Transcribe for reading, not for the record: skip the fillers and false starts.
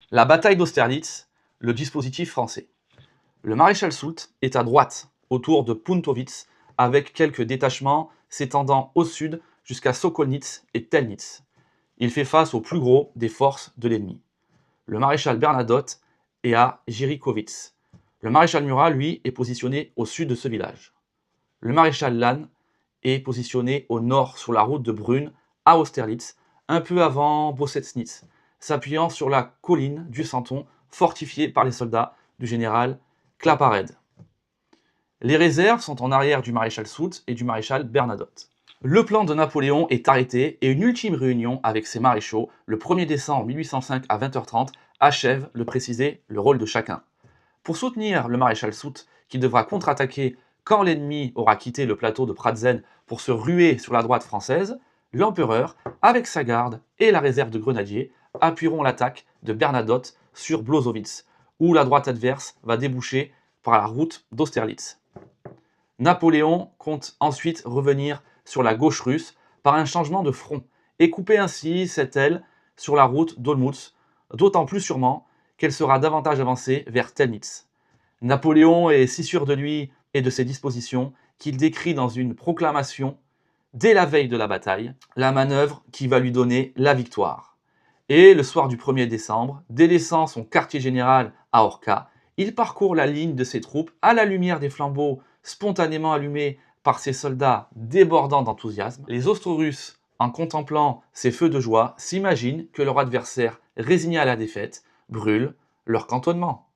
La bataille d'Austerlitz, le dispositif français. Le maréchal Soult est à droite, autour de Puntowitz, avec quelques détachements s'étendant au sud jusqu'à Sokolnitz et Telnitz. Il fait face au plus gros des forces de l'ennemi. Le maréchal Bernadotte est à Jerichowitz. Le maréchal Murat, lui, est positionné au sud de ce village. Le maréchal Lannes est positionné au nord sur la route de Brunn à Austerlitz, un peu avant Bossetznitz, s'appuyant sur la colline du Santon fortifiée par les soldats du général Claparède. Les réserves sont en arrière du maréchal Soult et du maréchal Bernadotte. Le plan de Napoléon est arrêté et une ultime réunion avec ses maréchaux, le 1er décembre 1805 à 20h30, achève de préciser le rôle de chacun. Pour soutenir le maréchal Soult, qui devra contre-attaquer quand l'ennemi aura quitté le plateau de Pratzen pour se ruer sur la droite française, l'empereur, avec sa garde et la réserve de grenadiers, appuieront l'attaque de Bernadotte sur Blosowitz, où la droite adverse va déboucher par la route d'Austerlitz. Napoléon compte ensuite revenir sur la gauche russe par un changement de front et couper ainsi cette aile sur la route d'Olmütz, d'autant plus sûrement qu'elle sera davantage avancée vers Telnitz. Napoléon est si sûr de lui et de ses dispositions qu'il décrit dans une proclamation, dès la veille de la bataille, la manœuvre qui va lui donner la victoire. Et le soir du 1er décembre, délaissant son quartier général à Orca, il parcourt la ligne de ses troupes à la lumière des flambeaux spontanément allumés par ses soldats débordant d'enthousiasme. Les Austro-Russes, en contemplant ces feux de joie, s'imaginent que leur adversaire, résigné à la défaite, brûle leur cantonnement.